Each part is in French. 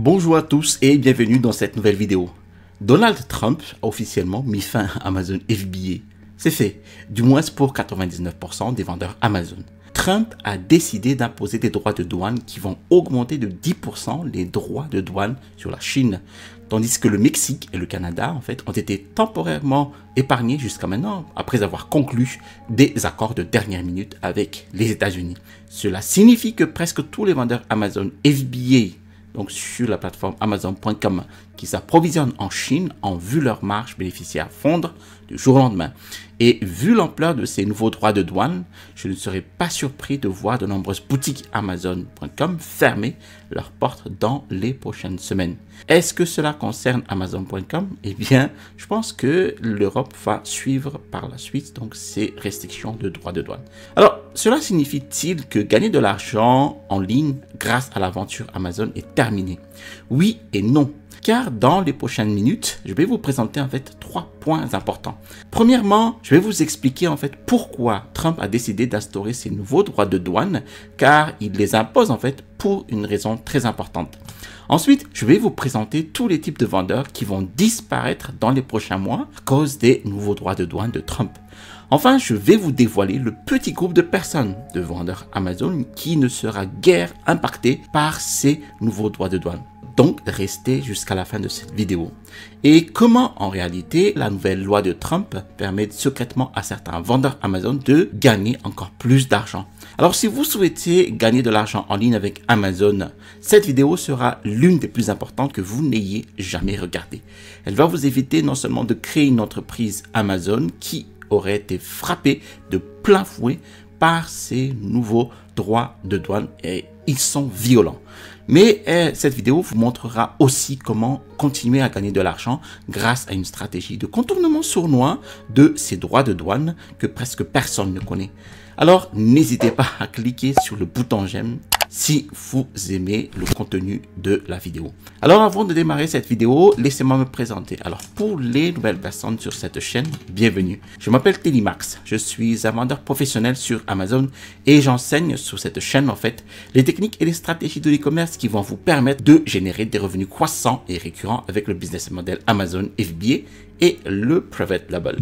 Bonjour à tous et bienvenue dans cette nouvelle vidéo. Donald Trump a officiellement mis fin à Amazon FBA. C'est fait, du moins pour 99% des vendeurs Amazon. Trump a décidé d'imposer des droits de douane qui vont augmenter de 10% les droits de douane sur la Chine, tandis que le Mexique et le Canada ont été temporairement épargnés jusqu'à maintenant après avoir conclu des accords de dernière minute avec les États-Unis. Cela signifie que presque tous les vendeurs Amazon FBA, donc sur la plateforme Amazon.com, qui s'approvisionnent en Chine, ont vu leur marge bénéficiaire fondre du jour au lendemain. Et vu l'ampleur de ces nouveaux droits de douane, je ne serais pas surpris de voir de nombreuses boutiques Amazon.com fermer leurs portes dans les prochaines semaines. Est-ce que cela concerne Amazon.com? Eh bien, je pense que l'Europe va suivre par la suite donc ces restrictions de droits de douane. Alors, cela signifie-t-il que gagner de l'argent en ligne grâce à l'aventure Amazon est terminé? Oui et non. Car dans les prochaines minutes, je vais vous présenter 3 points importants. Premièrement, je vais vous expliquer pourquoi Trump a décidé d'instaurer ces nouveaux droits de douane, car il les impose pour une raison très importante. Ensuite, je vais vous présenter tous les types de vendeurs qui vont disparaître dans les prochains mois à cause des nouveaux droits de douane de Trump. Enfin, je vais vous dévoiler le petit groupe de personnes, de vendeurs Amazon, qui ne sera guère impacté par ces nouveaux droits de douane. Donc, restez jusqu'à la fin de cette vidéo. Et comment, en réalité, la nouvelle loi de Trump permet secrètement à certains vendeurs Amazon de gagner encore plus d'argent. Alors, si vous souhaitez gagner de l'argent en ligne avec Amazon, cette vidéo sera l'une des plus importantes que vous n'ayez jamais regardées. Elle va vous éviter non seulement de créer une entreprise Amazon qui aurait été frappée de plein fouet par ces nouveaux droits de douane et ils sont violents. Mais cette vidéo vous montrera aussi comment continuer à gagner de l'argent grâce à une stratégie de contournement sournois de ces droits de douane que presque personne ne connaît. Alors n'hésitez pas à cliquer sur le bouton j'aime si vous aimez le contenu de la vidéo. Alors avant de démarrer cette vidéo, laissez-moi me présenter. Alors pour les nouvelles personnes sur cette chaîne, bienvenue. Je m'appelle Telimax, je suis un vendeur professionnel sur Amazon et j'enseigne sur cette chaîne les techniques et les stratégies de l'e-commerce qui vont vous permettre de générer des revenus croissants et récurrents avec le business model Amazon FBA et le Private Label.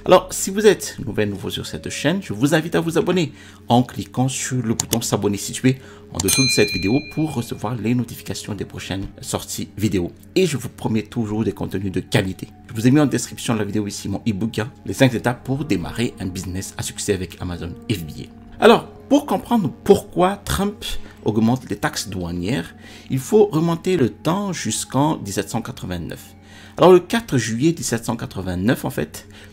Alors, si vous êtes nouveau sur cette chaîne, je vous invite à vous abonner en cliquant sur le bouton s'abonner situé en dessous de cette vidéo pour recevoir les notifications des prochaines sorties vidéo. Et je vous promets toujours des contenus de qualité. Je vous ai mis en description de la vidéo ici mon e-book, les 5 étapes pour démarrer un business à succès avec Amazon FBA. Alors, pour comprendre pourquoi Trump augmente les taxes douanières, il faut remonter le temps jusqu'en 1789. Alors le 4 juillet 1789,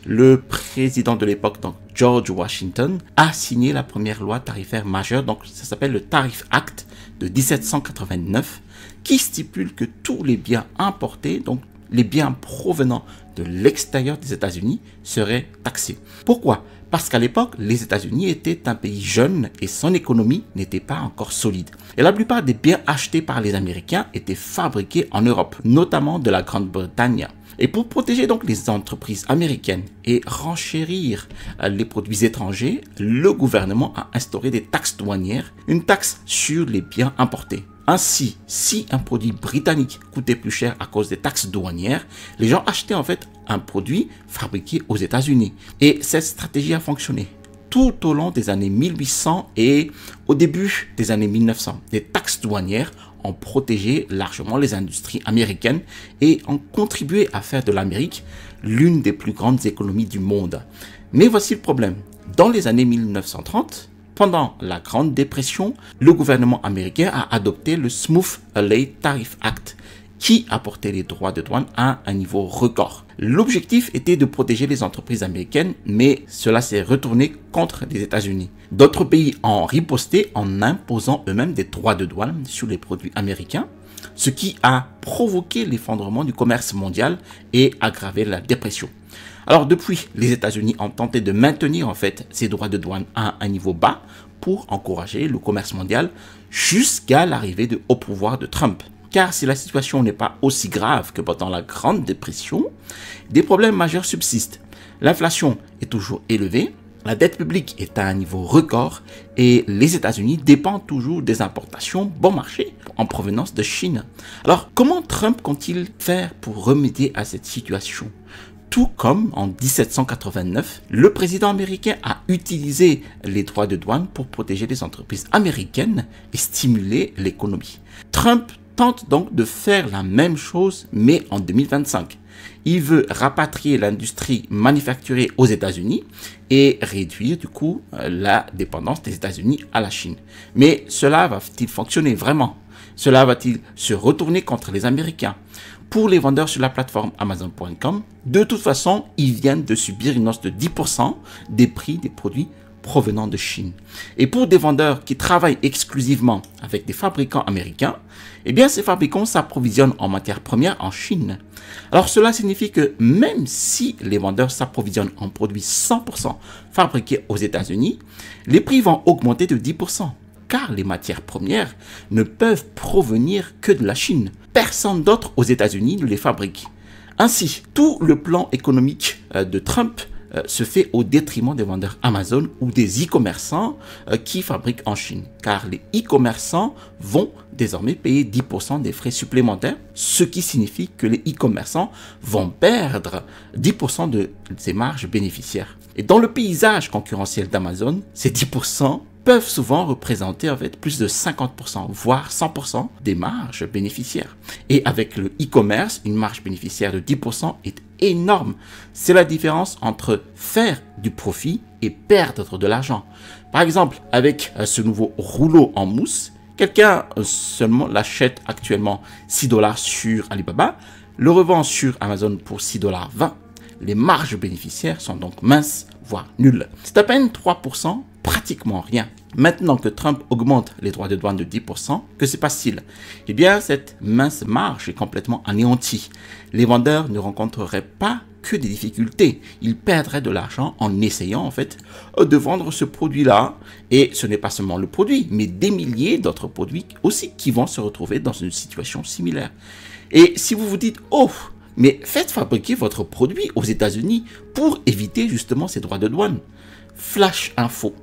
le président de l'époque, donc George Washington, a signé la première loi tarifaire majeure, donc ça s'appelle le Tariff Act de 1789, qui stipule que tous les biens importés, donc les biens provenant de l'extérieur des États-Unis, seraient taxés. Pourquoi ? Parce qu'à l'époque, les États-Unis étaient un pays jeune et son économie n'était pas encore solide. Et la plupart des biens achetés par les Américains étaient fabriqués en Europe, notamment de la Grande-Bretagne. Et pour protéger donc les entreprises américaines et renchérir les produits étrangers, le gouvernement a instauré des taxes douanières, une taxe sur les biens importés. Ainsi, si un produit britannique coûtait plus cher à cause des taxes douanières, les gens achetaient un produit fabriqué aux États-Unis. Et cette stratégie a fonctionné tout au long des années 1800 et au début des années 1900. Les taxes douanières ont protégé largement les industries américaines et ont contribué à faire de l'Amérique l'une des plus grandes économies du monde. Mais voici le problème. Dans les années 1930, pendant la Grande Dépression, le gouvernement américain a adopté le Smooth Alley Tariff Act qui a porté les droits de douane à un niveau record. L'objectif était de protéger les entreprises américaines, mais cela s'est retourné contre les États-Unis. D'autres pays ont riposté en imposant eux-mêmes des droits de douane sur les produits américains, ce qui a provoqué l'effondrement du commerce mondial et aggravé la dépression. Alors depuis, les États-Unis ont tenté de maintenir ces droits de douane à un niveau bas pour encourager le commerce mondial jusqu'à l'arrivée au pouvoir de Trump. Car si la situation n'est pas aussi grave que pendant la Grande Dépression, des problèmes majeurs subsistent. L'inflation est toujours élevée, La dette publique est à un niveau record et les États-Unis dépendent toujours des importations bon marché en provenance de Chine. Alors, comment Trump compte-t-il faire pour remédier à cette situation? Tout comme en 1789, le président américain a utilisé les droits de douane pour protéger les entreprises américaines et stimuler l'économie. Trump tente donc de faire la même chose, mais en 2025. Il veut rapatrier l'industrie manufacturée aux États-Unis et réduire du coup la dépendance des États-Unis à la Chine. Mais cela va-t-il fonctionner vraiment? Cela va-t-il se retourner contre les Américains? Pour les vendeurs sur la plateforme Amazon.com, de toute façon, ils viennent de subir une hausse de 10% des prix des produits provenant de Chine. Et pour des vendeurs qui travaillent exclusivement avec des fabricants américains, eh bien ces fabricants s'approvisionnent en matières premières en Chine. Alors cela signifie que même si les vendeurs s'approvisionnent en produits 100% fabriqués aux États-Unis, les prix vont augmenter de 10%. Car les matières premières ne peuvent provenir que de la Chine. Personne d'autre aux États-Unis ne les fabrique. Ainsi, tout le plan économique de Trump se fait au détriment des vendeurs Amazon ou des e-commerçants qui fabriquent en Chine. Car les e-commerçants vont désormais payer 10% des frais supplémentaires, ce qui signifie que les e-commerçants vont perdre 10% de ces marges bénéficiaires. Et dans le paysage concurrentiel d'Amazon, ces 10% peuvent souvent représenter en fait plus de 50%, voire 100% des marges bénéficiaires. Et avec le e-commerce, une marge bénéficiaire de 10% est énorme. C'est la différence entre faire du profit et perdre de l'argent. Par exemple, avec ce nouveau rouleau en mousse, quelqu'un seulement l'achète actuellement 6 $ sur Alibaba, le revend sur Amazon pour 6,20 $. Les marges bénéficiaires sont donc minces, voire nulles. C'est à peine 3%, pratiquement rien. Maintenant que Trump augmente les droits de douane de 10%, que se passe-t-il? Eh bien, cette mince marge est complètement anéantie. Les vendeurs ne rencontreraient pas que des difficultés. Ils perdraient de l'argent en essayant en fait de vendre ce produit-là. Et ce n'est pas seulement le produit, mais des milliers d'autres produits aussi qui vont se retrouver dans une situation similaire. Et si vous vous dites, oh, mais faites fabriquer votre produit aux États-Unis pour éviter justement ces droits de douane. Flash info.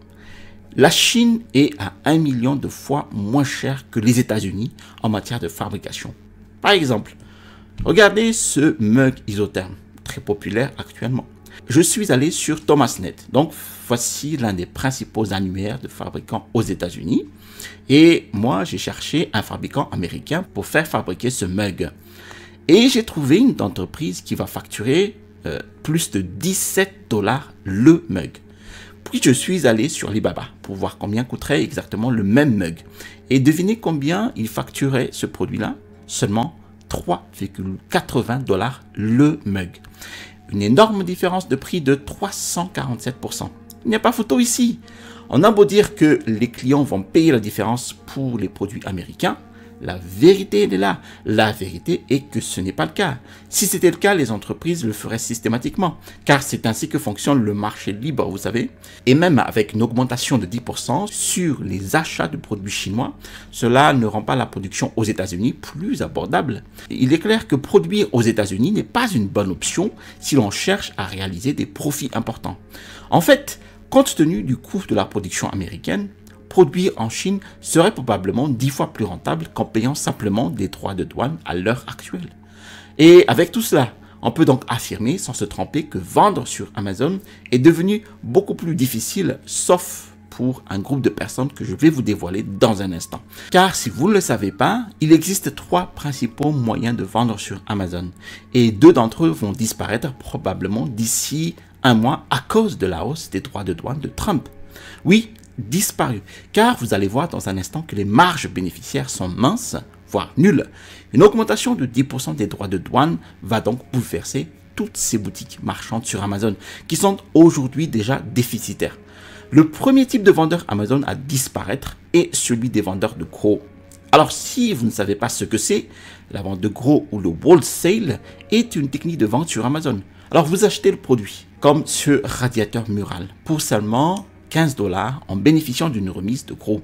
La Chine est à 1 million de fois moins chère que les États-Unis en matière de fabrication. Par exemple, regardez ce mug isotherme, très populaire actuellement. Je suis allé sur Thomasnet, donc voici l'un des principaux annuaires de fabricants aux États-Unis. Et moi, j'ai cherché un fabricant américain pour faire fabriquer ce mug. Et j'ai trouvé une entreprise qui va facturer plus de 17 $ le mug. Puis je suis allé sur Alibaba pour voir combien coûterait exactement le même mug. Et devinez combien il facturait ce produit-là? Seulement 3,80 $ le mug. Une énorme différence de prix de 347%. Il n'y a pas photo ici. On a beau dire que les clients vont payer la différence pour les produits américains. La vérité elle est là. La vérité est que ce n'est pas le cas. Si c'était le cas, les entreprises le feraient systématiquement. Car c'est ainsi que fonctionne le marché libre, vous savez. Et même avec une augmentation de 10% sur les achats de produits chinois, cela ne rend pas la production aux États-Unis plus abordable. Il est clair que produire aux États-Unis n'est pas une bonne option si l'on cherche à réaliser des profits importants. En fait, compte tenu du coût de la production américaine, produire en Chine serait probablement 10 fois plus rentable qu'en payant simplement des droits de douane à l'heure actuelle. Et avec tout cela, on peut donc affirmer sans se tromper que vendre sur Amazon est devenu beaucoup plus difficile, sauf pour un groupe de personnes que je vais vous dévoiler dans un instant. Car si vous ne le savez pas, il existe 3 principaux moyens de vendre sur Amazon. Et 2 d'entre eux vont disparaître probablement d'ici un mois à cause de la hausse des droits de douane de Trump. Oui, disparu, car vous allez voir dans un instant que les marges bénéficiaires sont minces, voire nulles. Une augmentation de 10% des droits de douane va donc bouleverser toutes ces boutiques marchandes sur Amazon, qui sont aujourd'hui déjà déficitaires. Le premier type de vendeur Amazon à disparaître est celui des vendeurs de gros. Alors si vous ne savez pas ce que c'est, la vente de gros ou le wholesale est une technique de vente sur Amazon. Alors vous achetez le produit, comme ce radiateur mural, pour seulement 15 $ en bénéficiant d'une remise de gros.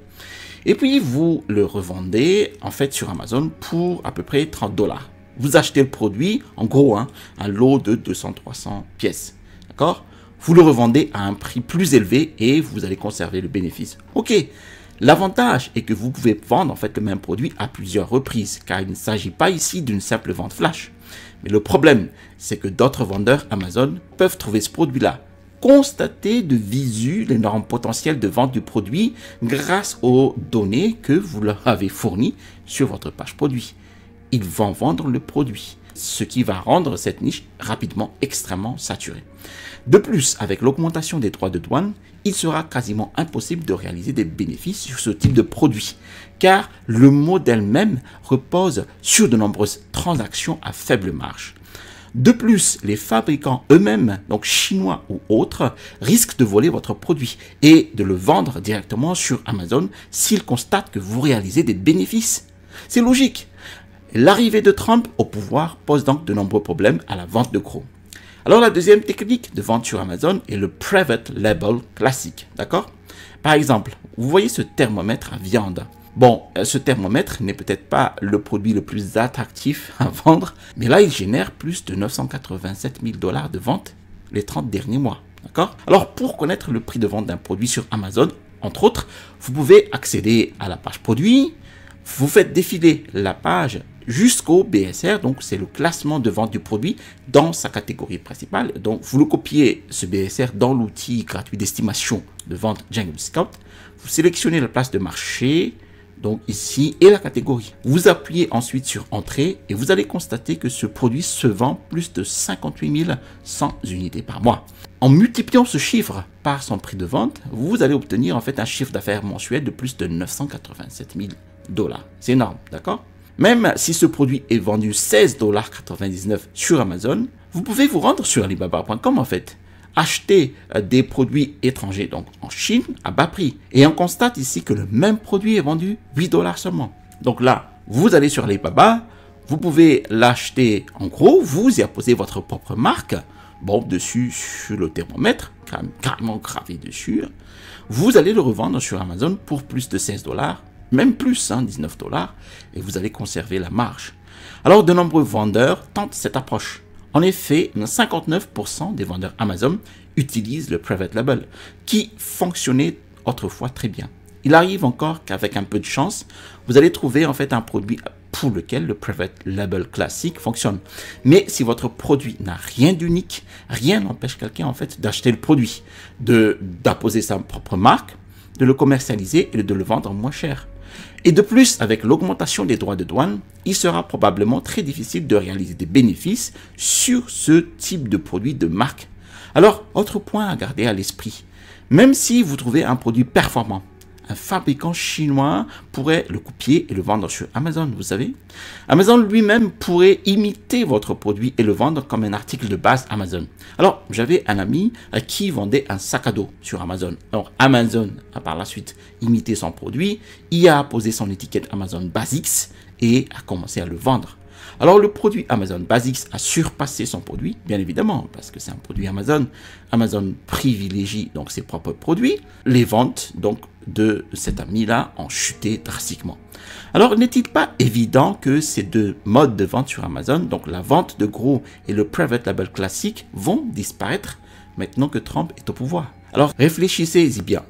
Et puis vous le revendez en fait sur Amazon pour à peu près 30 $. Vous achetez le produit en gros, un lot de 200-300 pièces. D'accord? vous le revendez à un prix plus élevé et vous allez conserver le bénéfice. Ok, l'avantage est que vous pouvez vendre en fait le même produit à plusieurs reprises, car il ne s'agit pas ici d'une simple vente flash. Mais le problème, c'est que d'autres vendeurs Amazon peuvent trouver ce produit-là, constater de visu l'énorme potentiel de vente du produit grâce aux données que vous leur avez fournies sur votre page produit. Ils vont vendre le produit, ce qui va rendre cette niche rapidement extrêmement saturée. De plus, avec l'augmentation des droits de douane, il sera quasiment impossible de réaliser des bénéfices sur ce type de produit, car le modèle même repose sur de nombreuses transactions à faible marge. De plus, les fabricants eux-mêmes, donc chinois ou autres, risquent de voler votre produit et de le vendre directement sur Amazon s'ils constatent que vous réalisez des bénéfices. C'est logique. L'arrivée de Trump au pouvoir pose donc de nombreux problèmes à la vente de gros. Alors la deuxième technique de vente sur Amazon est le private label classique, d'accord? Par exemple, vous voyez ce thermomètre à viande. Bon, ce thermomètre n'est peut-être pas le produit le plus attractif à vendre, mais là il génère plus de 987 000 $ de vente les 30 derniers mois, d'accord? Alors pour connaître le prix de vente d'un produit sur Amazon, entre autres, vous pouvez accéder à la page produit, vous faites défiler la page jusqu'au BSR, donc c'est le classement de vente du produit dans sa catégorie principale. Donc vous le copiez, ce BSR, dans l'outil gratuit d'estimation de vente Jungle Scout. Vous sélectionnez la place de marché, donc ici, et la catégorie. Vous appuyez ensuite sur Entrée et vous allez constater que ce produit se vend plus de 58 100 unités par mois. En multipliant ce chiffre par son prix de vente, vous allez obtenir en fait un chiffre d'affaires mensuel de plus de 987 000 $. C'est énorme, d'accord? Même si ce produit est vendu 16,99 $ sur Amazon, vous pouvez vous rendre sur Alibaba.com en fait. Acheter des produits étrangers, donc en Chine, à bas prix. Et on constate ici que le même produit est vendu 8 $ seulement. Donc là, vous allez sur Alibaba, vous pouvez l'acheter en gros, vous y apposez votre propre marque, bon, dessus sur le thermomètre, carrément gravé dessus. Vous allez le revendre sur Amazon pour plus de 16 $. Même plus, 19 $, et vous allez conserver la marge. Alors, de nombreux vendeurs tentent cette approche. En effet, 59% des vendeurs Amazon utilisent le private label, qui fonctionnait autrefois très bien. Il arrive encore qu'avec un peu de chance, vous allez trouver en fait un produit pour lequel le private label classique fonctionne. Mais si votre produit n'a rien d'unique, rien n'empêche quelqu'un en fait d'acheter le produit, d'apposer sa propre marque, de le commercialiser et de le vendre moins cher. Et de plus, avec l'augmentation des droits de douane, il sera probablement très difficile de réaliser des bénéfices sur ce type de produit de marque. Alors, autre point à garder à l'esprit, même si vous trouvez un produit performant, un fabricant chinois pourrait le copier et le vendre sur Amazon, vous savez. Amazon lui-même pourrait imiter votre produit et le vendre comme un article de base Amazon. Alors, j'avais un ami qui vendait un sac à dos sur Amazon. Alors, Amazon a par la suite imité son produit, y a posé son étiquette Amazon Basics et a commencé à le vendre. Alors, le produit Amazon Basics a surpassé son produit, bien évidemment, parce que c'est un produit Amazon. Amazon privilégie donc ses propres produits. Les ventes donc de cet ami-là ont chuté drastiquement. Alors, n'est-il pas évident que ces deux modes de vente sur Amazon, donc la vente de gros et le private label classique, vont disparaître maintenant que Trump est au pouvoir? Alors, réfléchissez-y bien.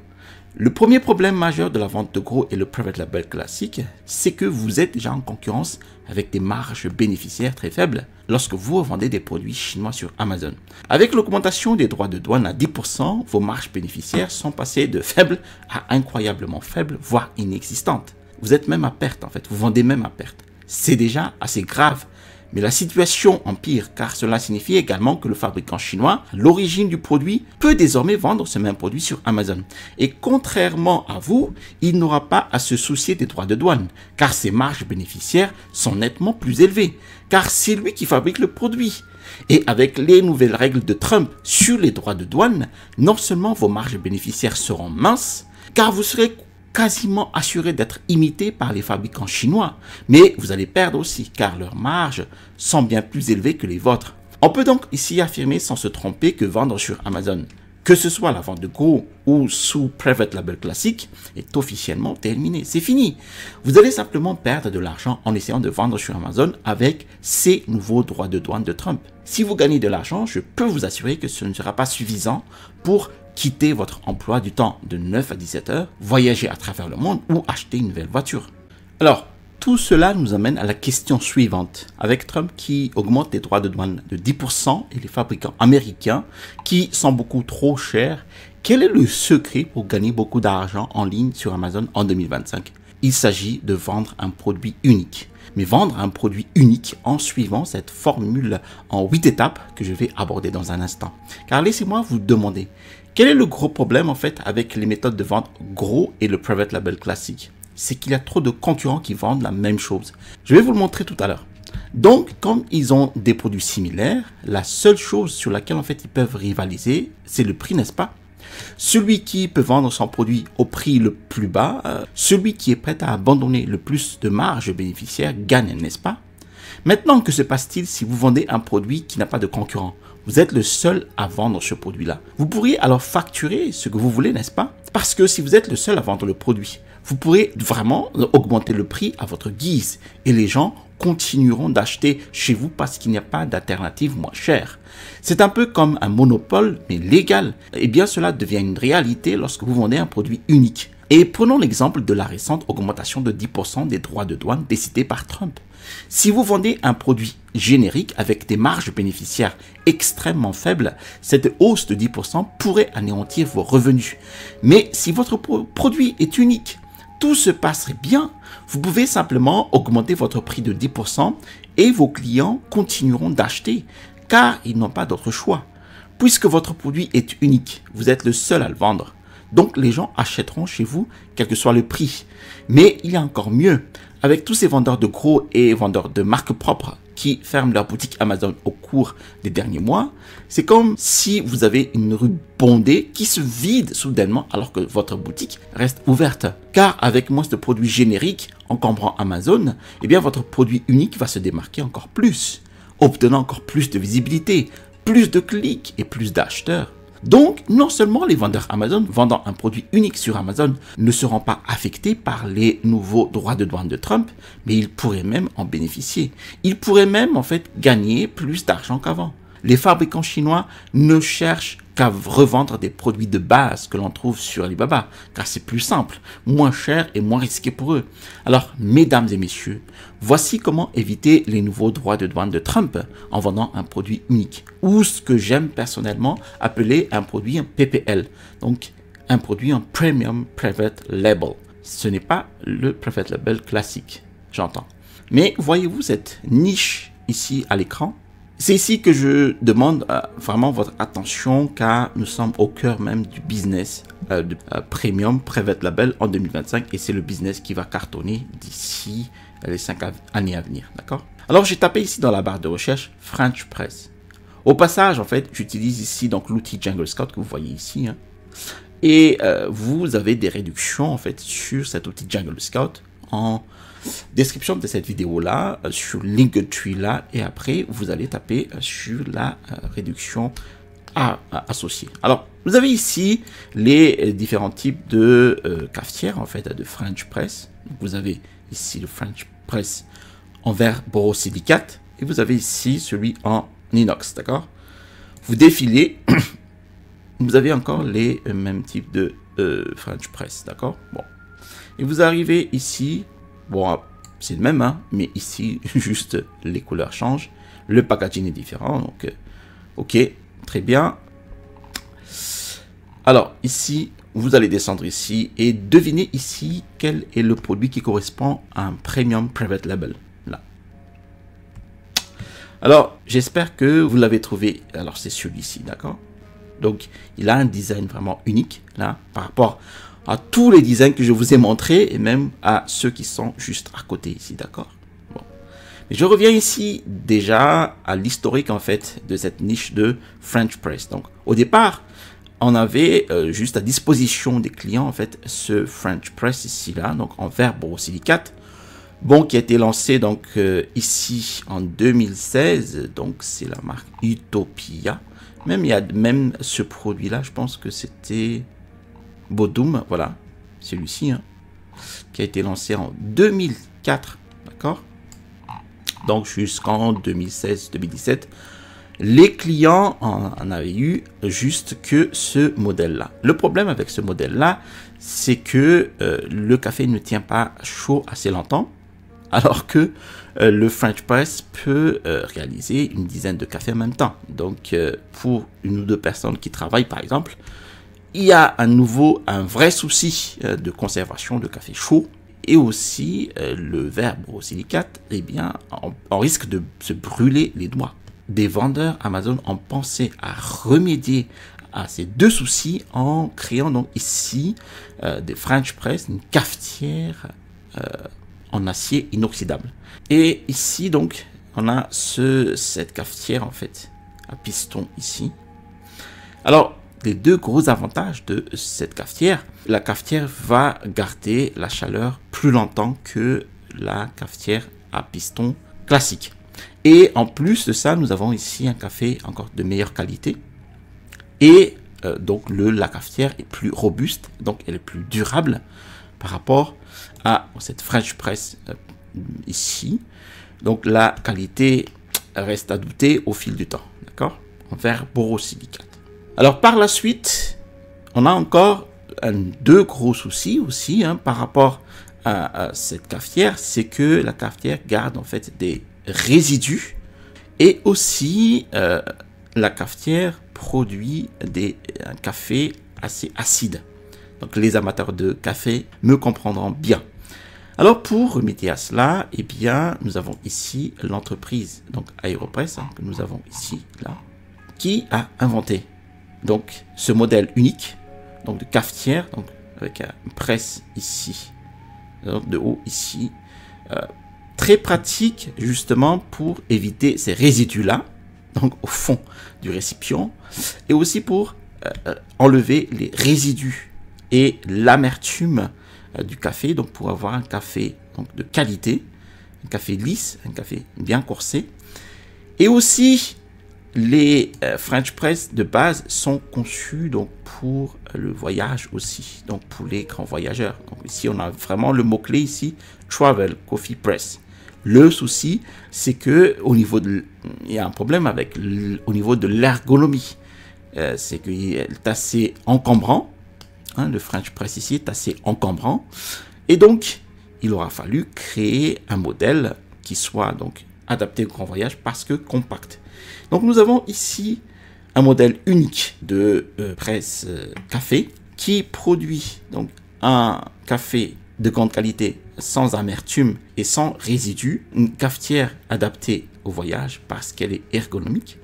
Le premier problème majeur de la vente de gros et le private label classique, c'est que vous êtes déjà en concurrence avec des marges bénéficiaires très faibles lorsque vous revendez des produits chinois sur Amazon. Avec l'augmentation des droits de douane à 10%, vos marges bénéficiaires sont passées de faibles à incroyablement faibles, voire inexistantes. Vous êtes même à perte en fait, vous vendez même à perte. C'est déjà assez grave. Mais la situation empire car cela signifie également que le fabricant chinois, l'origine du produit, peut désormais vendre ce même produit sur Amazon. Et contrairement à vous, il n'aura pas à se soucier des droits de douane car ses marges bénéficiaires sont nettement plus élevées car c'est lui qui fabrique le produit. Et avec les nouvelles règles de Trump sur les droits de douane, non seulement vos marges bénéficiaires seront minces car vous serez quasiment assuré d'être imité par les fabricants chinois, mais vous allez perdre aussi car leurs marges sont bien plus élevées que les vôtres. On peut donc ici affirmer sans se tromper que vendre sur Amazon que ce soit la vente de gros ou sous private label classique, est officiellement terminée. C'est fini. Vous allez simplement perdre de l'argent en essayant de vendre sur Amazon avec ces nouveaux droits de douane de Trump. Si vous gagnez de l'argent, je peux vous assurer que ce ne sera pas suffisant pour quitter votre emploi du temps de 9 à 17 heures, voyager à travers le monde ou acheter une nouvelle voiture. Alors, tout cela nous amène à la question suivante. Avec Trump qui augmente les droits de douane de 10% et les fabricants américains qui sont beaucoup trop chers, quel est le secret pour gagner beaucoup d'argent en ligne sur Amazon en 2025? Il s'agit de vendre un produit unique. Mais vendre un produit unique en suivant cette formule en 8 étapes que je vais aborder dans un instant. Car laissez-moi vous demander, quel est le gros problème en fait avec les méthodes de vente gros et le private label classique? C'est qu'il y a trop de concurrents qui vendent la même chose. Je vais vous le montrer tout à l'heure. Donc, comme ils ont des produits similaires, la seule chose sur laquelle en fait ils peuvent rivaliser, c'est le prix, n'est-ce pas? Celui qui peut vendre son produit au prix le plus bas, celui qui est prêt à abandonner le plus de marge bénéficiaire gagne, n'est-ce pas? Maintenant, que se passe-t-il si vous vendez un produit qui n'a pas de concurrent? Vous êtes le seul à vendre ce produit-là. Vous pourriez alors facturer ce que vous voulez, n'est-ce pas? Parce que si vous êtes le seul à vendre le produit, vous pourrez vraiment augmenter le prix à votre guise et les gens continueront d'acheter chez vous parce qu'il n'y a pas d'alternative moins chère. C'est un peu comme un monopole, mais légal. Et bien, cela devient une réalité lorsque vous vendez un produit unique. Et prenons l'exemple de la récente augmentation de 10% des droits de douane décidée par Trump. Si vous vendez un produit générique avec des marges bénéficiaires extrêmement faibles, cette hausse de 10% pourrait anéantir vos revenus. Mais si votre produit est unique, tout se passerait bien. Vous pouvez simplement augmenter votre prix de 10% et vos clients continueront d'acheter car ils n'ont pas d'autre choix. Puisque votre produit est unique, vous êtes le seul à le vendre. Donc les gens achèteront chez vous quel que soit le prix. Mais il y a encore mieux. Avec tous ces vendeurs de gros et vendeurs de marques propres qui ferment leur boutique Amazon au cours des derniers mois, c'est comme si vous avez une rue bondée qui se vide soudainement alors que votre boutique reste ouverte. Car avec moins de produits génériques encombrant Amazon, eh bien votre produit unique va se démarquer encore plus, obtenant encore plus de visibilité, plus de clics et plus d'acheteurs. Donc, non seulement les vendeurs Amazon vendant un produit unique sur Amazon ne seront pas affectés par les nouveaux droits de douane de Trump, mais ils pourraient même en bénéficier. Ils pourraient même en fait gagner plus d'argent qu'avant. Les fabricants chinois ne cherchent qu'à revendre des produits de base que l'on trouve sur Alibaba, car c'est plus simple, moins cher et moins risqué pour eux. Alors, mesdames et messieurs, voici comment éviter les nouveaux droits de douane de Trump en vendant un produit unique, ou ce que j'aime personnellement appeler un produit en PPL, donc un produit en Premium Private Label. Ce n'est pas le Private Label classique, j'entends. Mais voyez-vous cette niche ici à l'écran? C'est ici que je demande vraiment votre attention car nous sommes au cœur même du business de Premium Private Label en 2025 et c'est le business qui va cartonner d'ici les 5 années à venir, d'accord? Alors j'ai tapé ici dans la barre de recherche French Press. Au passage, en fait, j'utilise ici donc l'outil Jungle Scout que vous voyez ici, hein, et vous avez des réductions en fait sur cet outil Jungle Scout en description de cette vidéo là, sur Linktree là, et après vous allez taper sur la réduction associée. Alors vous avez ici les différents types de cafetières en fait de French Press. Donc, vous avez ici le French Press en verre borosilicate et vous avez ici celui en inox, d'accord? Vous défilez, vous avez encore les mêmes types de French Press, d'accord? Bon, et vous arrivez ici. Bon, c'est le même, hein, mais ici, juste les couleurs changent. Le packaging est différent, donc, ok, très bien. Alors, ici, vous allez descendre ici et devinez ici quel est le produit qui correspond à un Premium Private Label. Là. Alors, j'espère que vous l'avez trouvé. Alors, c'est celui-ci, d'accord? Donc, il a un design vraiment unique, là, par rapport à tous les designs que je vous ai montrés et même à ceux qui sont juste à côté ici, d'accord? Bon. Je reviens ici déjà à l'historique en fait de cette niche de French Press. Donc, au départ, on avait juste à disposition des clients en fait ce French Press ici là, donc en verre borosilicate, bon qui a été lancé donc ici en 2016. Donc, c'est la marque Utopia. Même il y a même ce produit-là, je pense que c'était Bodum, voilà, celui-ci, hein, qui a été lancé en 2004, d'accord? Donc jusqu'en 2016-2017, les clients en avaient eu juste que ce modèle-là. Le problème avec ce modèle-là, c'est que le café ne tient pas chaud assez longtemps, alors que le French Press peut réaliser une dizaine de cafés en même temps. Donc pour une ou deux personnes qui travaillent par exemple, il y a un vrai souci de conservation de café chaud. Et aussi, le verre borosilicate, eh bien, on risque de se brûler les doigts. Des vendeurs Amazon ont pensé à remédier à ces deux soucis en créant donc ici des French Press, une cafetière en acier inoxydable. Et ici donc, on a cette cafetière en fait à piston ici. Alors, les deux gros avantages de cette cafetière, la cafetière va garder la chaleur plus longtemps que la cafetière à piston classique. Et en plus de ça, nous avons ici un café encore de meilleure qualité. Et donc la cafetière est plus robuste, donc elle est plus durable par rapport à cette French Press ici. Donc la qualité reste à douter au fil du temps, d'accord? En verre borosilicate. Alors par la suite, on a encore deux gros soucis aussi par rapport à cette cafetière, c'est que la cafetière garde en fait des résidus et aussi la cafetière produit un café assez acide. Donc les amateurs de café me comprendront bien. Alors pour remédier à cela, eh bien nous avons ici l'entreprise donc Aeropress que nous avons ici là, qui a inventé donc ce modèle unique donc de cafetière, donc avec une presse ici, donc de haut ici, très pratique justement pour éviter ces résidus là, donc au fond du récipient, et aussi pour enlever les résidus et l'amertume du café, donc pour avoir un café donc de qualité, un café lisse, un café bien corsé, et aussi les French Press de base sont conçus donc pour le voyage aussi, donc pour les grands voyageurs. Donc ici on a vraiment le mot clé ici, Travel Coffee Press. Le souci c'est que au niveau de, il y a un problème avec au niveau de l'ergonomie, c'est qu'il est assez encombrant, le French Press ici est assez encombrant, et donc il aura fallu créer un modèle qui soit donc adapté au grand voyage parce que compact. Donc nous avons ici un modèle unique de presse café qui produit donc un café de grande qualité sans amertume et sans résidus, une cafetière adaptée au voyage parce qu'elle est ergonomique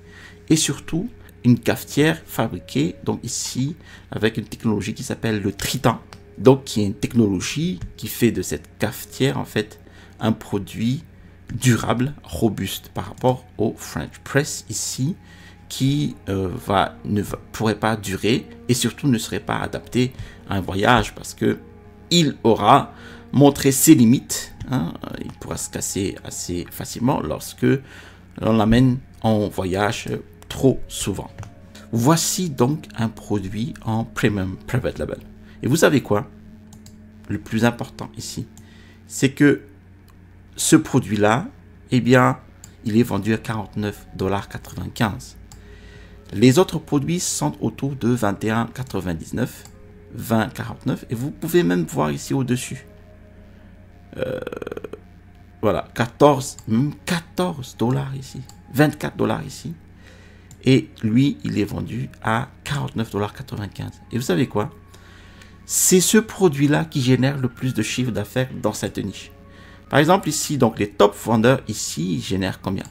et surtout une cafetière fabriquée donc ici avec une technologie qui s'appelle le Tritan, donc qui est une technologie qui fait de cette cafetière en fait un produit durable, robuste par rapport au French Press ici qui ne pourrait pas durer et surtout ne serait pas adapté à un voyage parce que il aura montré ses limites, il pourra se casser assez facilement lorsque l'on l'amène en voyage trop souvent. Voici donc un produit en Premium Private Label. Et vous savez quoi? Le plus important ici, c'est que ce produit-là, eh bien, il est vendu à 49,95 $. Les autres produits sont autour de 21,99 $, 20,49 $. Et vous pouvez même voir ici au-dessus. Voilà, 14 $ ici, 24 $ ici. Et lui, il est vendu à 49,95 $. Et vous savez quoi? C'est ce produit-là qui génère le plus de chiffre d'affaires dans cette niche. Par exemple, ici, donc les top vendeurs ici, ils génèrent combien?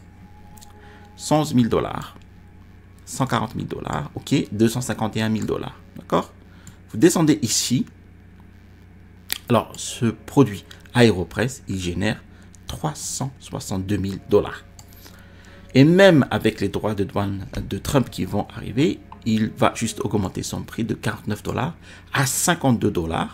111 000 $, 140 000 $, ok, 251 000 $, d'accord? Vous descendez ici. Alors, ce produit Aeropress, il génère 362 000 $. Et même avec les droits de douane de Trump qui vont arriver, il va juste augmenter son prix de 49 $ à 52 $.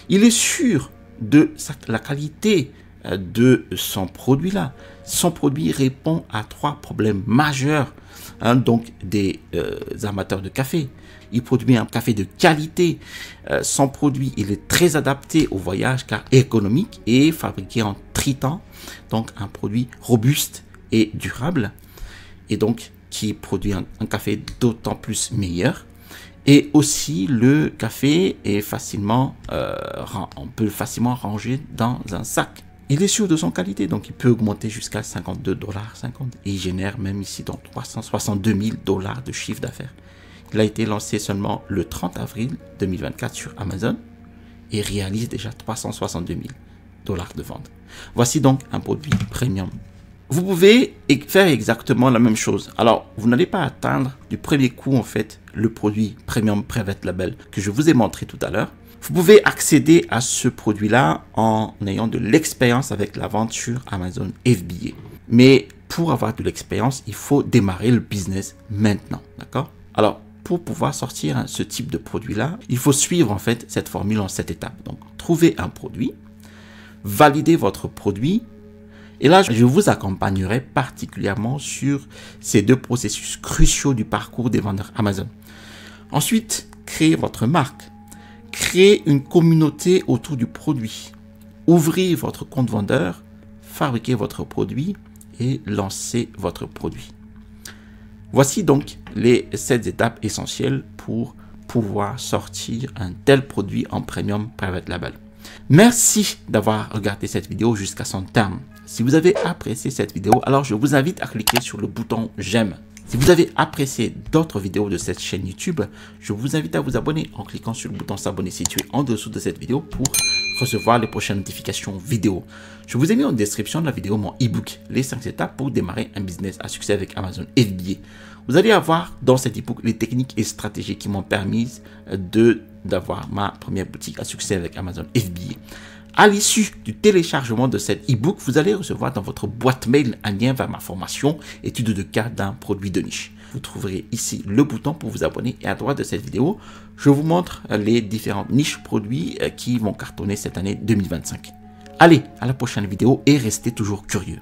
Il est sûr de la qualité de son produit-là. Son produit répond à 3 problèmes majeurs, donc des amateurs de café. Il produit un café de qualité. Son produit, il est très adapté au voyage car économique et fabriqué en Tritan. Donc un produit robuste et durable. Et donc qui produit un café d'autant plus meilleur. Et aussi le café est facilement, on peut facilement ranger dans un sac. Il est sûr de son qualité, donc il peut augmenter jusqu'à 52,50 $. Et il génère même ici dans 362 000 $ de chiffre d'affaires. Il a été lancé seulement le 30 avril 2024 sur Amazon et réalise déjà 362 000 $ de vente. Voici donc un produit premium. Vous pouvez faire exactement la même chose. Alors, vous n'allez pas atteindre du premier coup en fait le produit Premium Private Label que je vous ai montré tout à l'heure. Vous pouvez accéder à ce produit-là en ayant de l'expérience avec la vente sur Amazon FBA. Mais pour avoir de l'expérience, il faut démarrer le business maintenant, d'accord? Alors, pour pouvoir sortir ce type de produit-là, il faut suivre en fait cette formule en 7 étapes. Donc, trouver un produit, valider votre produit. Et là, je vous accompagnerai particulièrement sur ces 2 processus cruciaux du parcours des vendeurs Amazon. Ensuite, créer votre marque. Créer une communauté autour du produit. Ouvrez votre compte vendeur, fabriquez votre produit et lancez votre produit. Voici donc les 7 étapes essentielles pour pouvoir sortir un tel produit en Premium Private Label. Merci d'avoir regardé cette vidéo jusqu'à son terme. Si vous avez apprécié cette vidéo, alors je vous invite à cliquer sur le bouton j'aime. Si vous avez apprécié d'autres vidéos de cette chaîne YouTube, je vous invite à vous abonner en cliquant sur le bouton s'abonner situé en dessous de cette vidéo pour recevoir les prochaines notifications vidéo. Je vous ai mis en description de la vidéo mon e-book, les 5 étapes pour démarrer un business à succès avec Amazon FBA. Vous allez avoir dans cet e-book les techniques et stratégies qui m'ont permis d'avoir ma première boutique à succès avec Amazon FBA. À l'issue du téléchargement de cet e-book, vous allez recevoir dans votre boîte mail un lien vers ma formation étude de cas d'un produit de niche. Vous trouverez ici le bouton pour vous abonner et à droite de cette vidéo, je vous montre les différentes niches produits qui vont cartonner cette année 2025. Allez, à la prochaine vidéo et restez toujours curieux.